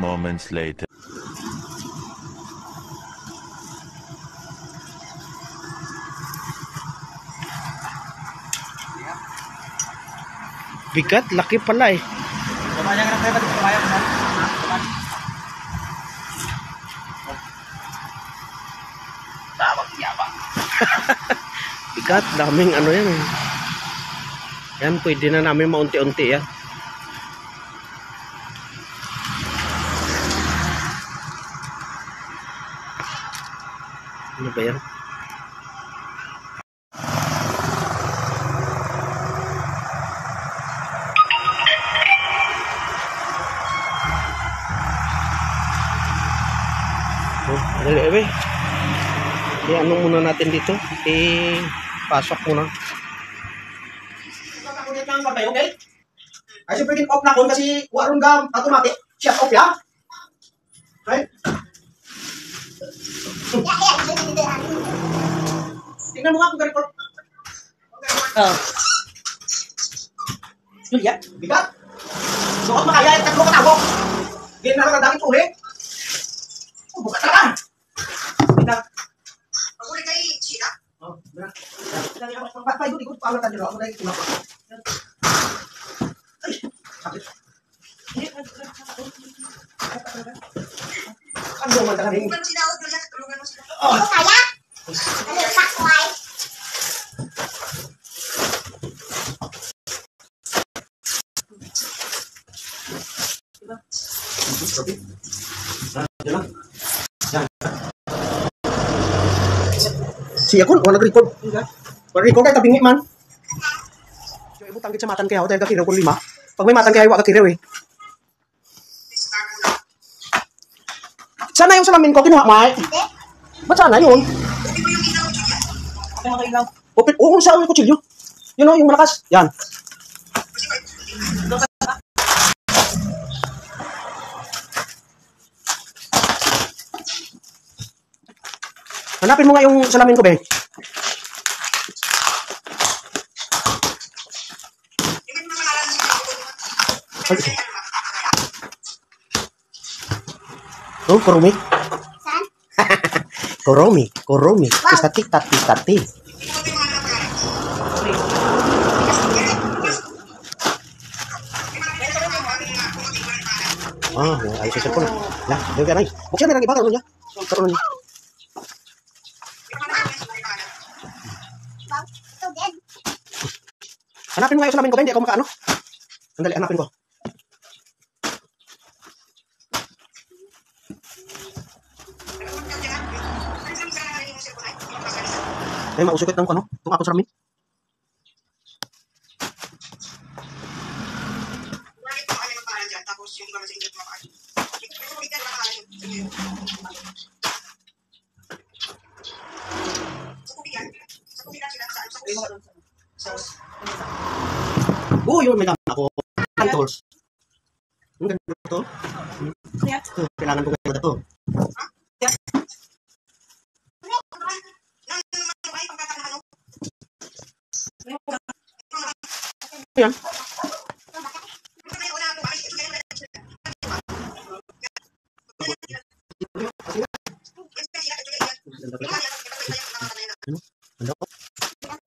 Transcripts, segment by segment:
moments later. Bigat, laki pala eh. Bigat, daming ano yan eh. Yan, pwede na namin maunti-unti yan. Ano ba yan? Dali, ano muna natin dito? Pasok muna. Okay? Ay, siyempre din off na ko kasi warong gam automatic shut off ya. Okay? Tingnan mo nga kung record. Julia, bigat. Suot makaya at tatlo katawag. Ganyan na lang ang daming uli. Buka talaga. Bigat. Pag-uli kay Sheila. Bigat. Pag-ikot pa lang tayo. Ako na yung tulak. Ay, sakit. Ang duman talaga rin. Tulungan mo sila, Julia. Tulungan mo sila. Ano kaya? Ano pa, kuway? Si Akon, wala nag-record. Wala-record ay tabingi man. Yung ibutang sa matan kaya ako dahil kakiraw ko 5. Pag may matan kaya wala kakiraw eh. Sana yung salamin ko, kinuha Mai. Ba't sana yun? Oo, sa yung kutsilyo. Yun o, yung malakas. Yan. Hanapin mo nga yung salamin ko, be. Oh, Kurumi. Saan? Kurumi. Tati. Ayos yung cellphone. Nah, doon ka na. Buksan na lang iba, karoon niya. Karoon niya. Hanapin mo nga yung salamin ko, ba? Hindi ako makaano. Sandali, hanapin ko. Ay, mausukit ng ano? Itong ako salamin. Yun, may dami ako. Tools. Ang ganda ito. Kailangan ko ganda ito. Ayan.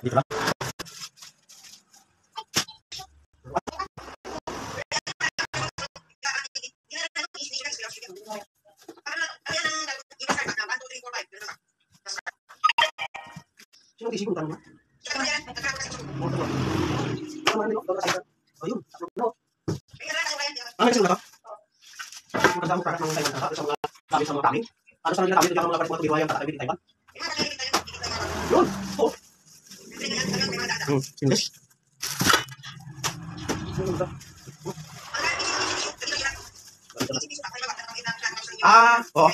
Dito ba? Sino isipin ka naman? Ayun. Ano kasi ba ito? Maganda mo product ng Taiwan sa mga gamit sa mga gamit. Ano sa mga gamit yung mga product mo binuhay ang kakabili Taiwan? Yun. Oo. English. Oo.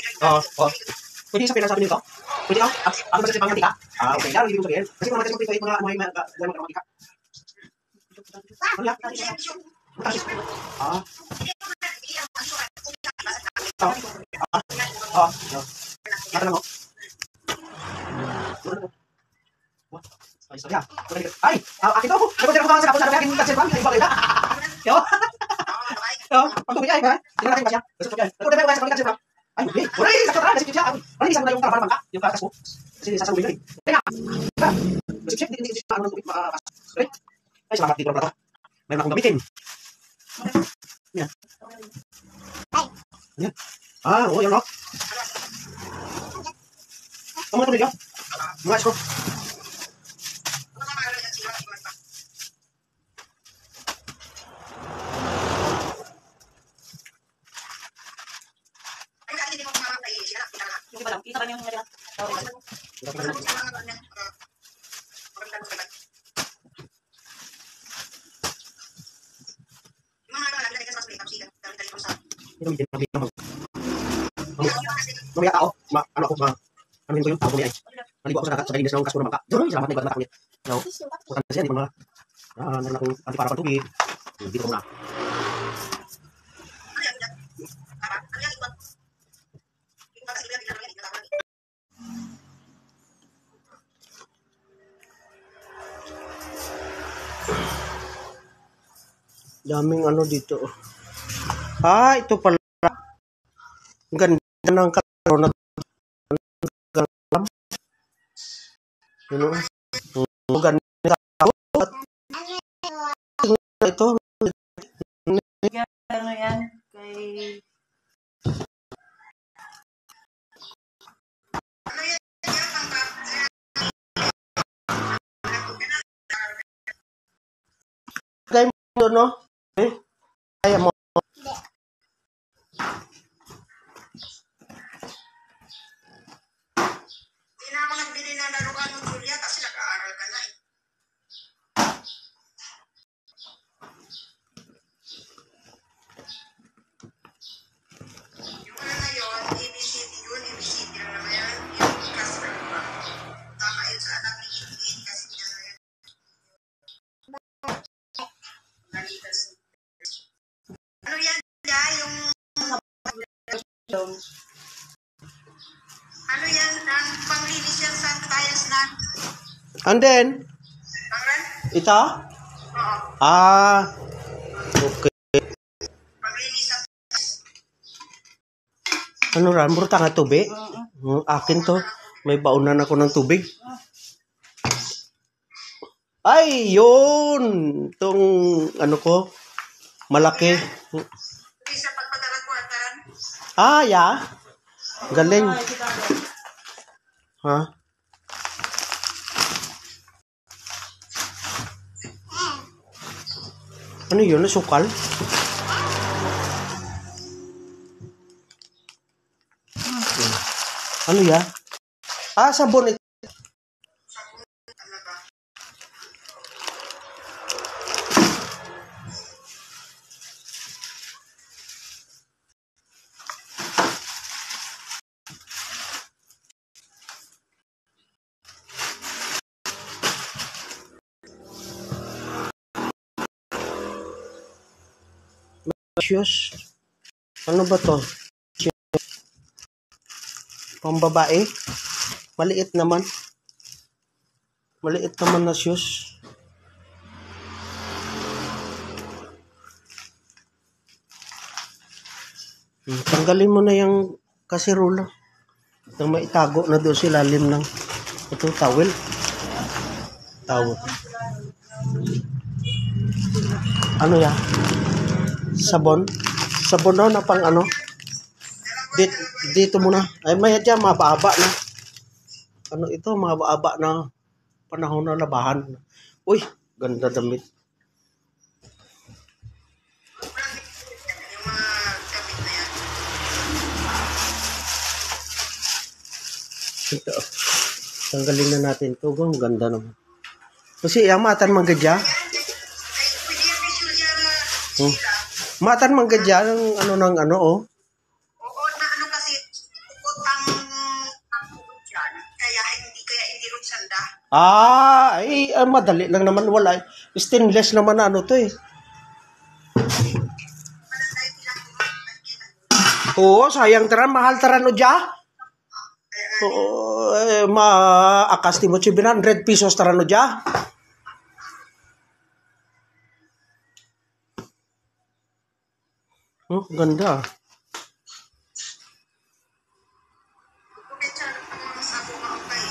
Pwede sa pinasabi nito? Pwede ka? Ako ba sa pang mantika? Okay. Lalo yung sabihin. Kasi kung natin sa pagpipay, mga mantika. Ano yan? Natalang mo? Ay, sorry ha. Ay, akin to. Nagpunta ko sa kapos sa akin. Kasi bang, ay bagay na. Yo. Oh, pagtuloy ay, ha? Tingnan natin ba siya? Gusto ko yan. Ano tayo guys, balikan siya. Ay, hindi. Wala rin, sakto na, kasi siya. Malisan mo na yung trabaho ka, yung katas mo. Kasi sasaluhin na rin. Teka. Kasi siya, hindi siya ano ng tubig makakas. Ay, salamat dito na to. Mayroon akong gamitin. Yan. Yan. Ah, oo, yan o. Kamu na tuloy yan. Mga isko. Kita ba yung mga Mamaya tao, ano ko, ano ko yung tao ko niya ay. Naligo ako sa kainis ng kasko ng bangka. Diyan, salamat na iba na ako niya. No, bukan kasi yan, di ba mga, meron akong antipara pang tubig. Dito ko na. Daming ano dito. Ah, ito pala. Ang ganda ng kalaro na ang ganda at ito ano yan kay kay mo no? Kaya mo. Hindi na ako nagbili ng laruan mo, Julia, kasi nag-aaral ka na eh. Yung ano na yun, ABCD yun, ABCD lang naman yan. Yung class ka ba? Tama yun sa anak ni Shulin, kasi niya na yan. Ano yan, ya? Yung... Ano yan, ang panglinis yan sa tiles na? And then, Pangran? ito? Oo. Ah, okay. Panglinis sa Ano ran? Murta nga tubig? Akin to. May baunan ako ng tubig. Ay, yun! Itong, ano ko, malaki. sa pagpadala kwartaran. Ah, yeah. Galing. Ha? Ano yun? Nasukal? Ano ya? Ah, sabon ito. Shoes. Ano ba to? Pambabae? Maliit naman. Maliit naman na shoes. Tanggalin mo na yung kasirola. Nang maitago na doon sa ilalim ng ito, towel. Towel. Ano ya? Sabon? Sabon na pang ano? Dito muna. Ay, maya dyan, mababa na. Ano ito, mababa na panahon na labahan. Uy, ganda damit. Yung mga gamit na yan. Ito. Tanggalin na natin ito. Ang ganda naman. Kasi matan manggadya. Pwede yan kay Julia na sila. Matan manggadya ng ano ng ano oh. Oo, na ano kasi, ukot ang ukot dyan. Kaya hindi rin sanda. Ay, madali lang naman wala. Stainless naman na ano to eh. Mananday bilang Oo, sayang taran, mahal taran o dya. Oo, ma-akasti mo 700 pesos taran o dya. Oh, ganda. Picture ako sa bunga o kay.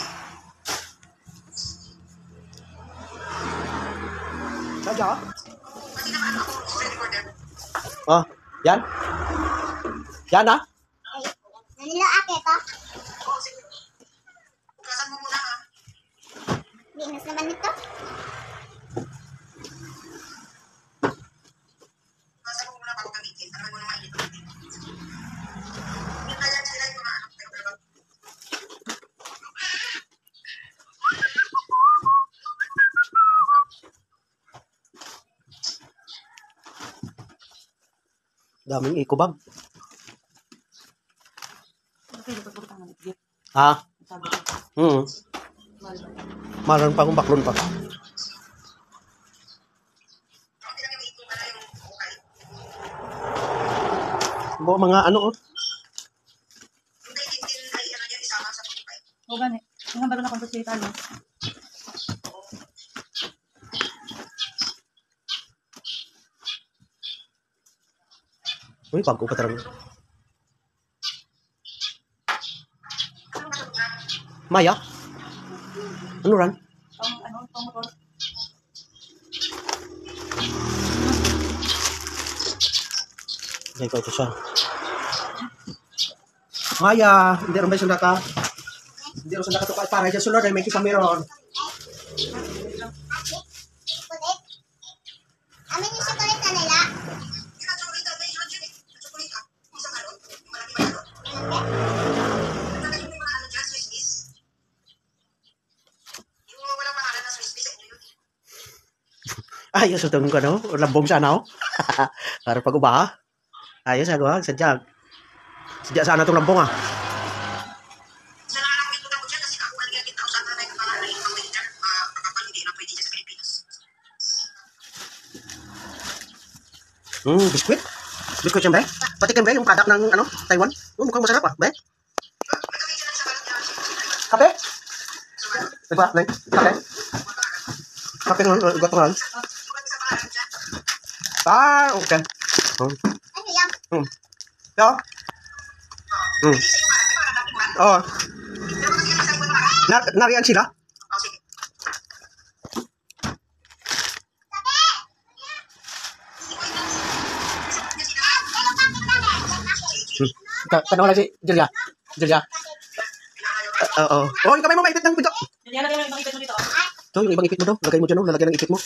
Sadya? Pati naman ako sa recorder. Ah, yan? Yan ah? Nanilo ake to. Oo, sige. Hugasan mo muna ha. Linis naman ito. Hugasan mo muna bago gamitin. Para mo na mainit-ulitin. Minta yan sila yung mga anak. Pero Daming eco bag. Pwede ko pagkutang ng gift. Ha? Sabi ko, mahal ba? Malang pa kung baklon pa. hindi lang yung ito na yung ukay. Mga ano oh. Hindi, hindi ay ano yan isama sa ukay. O gani. Yung baro na kung sa no? Uy, bago pa talaga. Anong matulog na? Maya? Ano ran? Pang motor. Dahil ko ito siya. Maya, hindi rin ba sunda ka? Hindi rin sunda ka ito para dyan sunod ay may kita meron. Kulit. Amin yung chocolate na nila. Yung na-chocolate, may yun yun eh. Na-chocolate ah. Yung isang galon, yung malaki ba galon? Nagkakalit yung mga ano dyan, Swiss Miss. Yung walang pangalan na Swiss Miss, ano yun eh. Ayos ito nung ano, lambong sana oh. Para pag-uba. Ayos ako ha, sadyag. Sadya sana itong lambong ah. Sa nakalangit ko dyan kasi kakuha niya kita usapan na yung pangalan yung waiter. Kapag hindi na pwede dyan sa Pilipinas. Biskuit. Biskuit yan, be. Patikin, be, yung product ng ano, Taiwan. Mukhang masarap ah, be. May kami dyan sa balat niya. Kape? Sa balat. Diba, Nay? Kape? Kape nga, ugat nga. Yung sa pangalan dyan. Okay. Ano yan? Yeah. Hindi sa yung pangalan. Di ba natin man? Oh, Pero kasi yung sa ibang pangalan. nariyan sila? Oh, sige. Tanong lang si Julia. Julia. Oo. Oh, yung kamay mo maipit ng pinto. Yan lagay mo yung ibang ipit mo dito. Ito, yung ibang ipit mo daw. Lagay mo dyan, oh. Lalagyan ng ipit mo.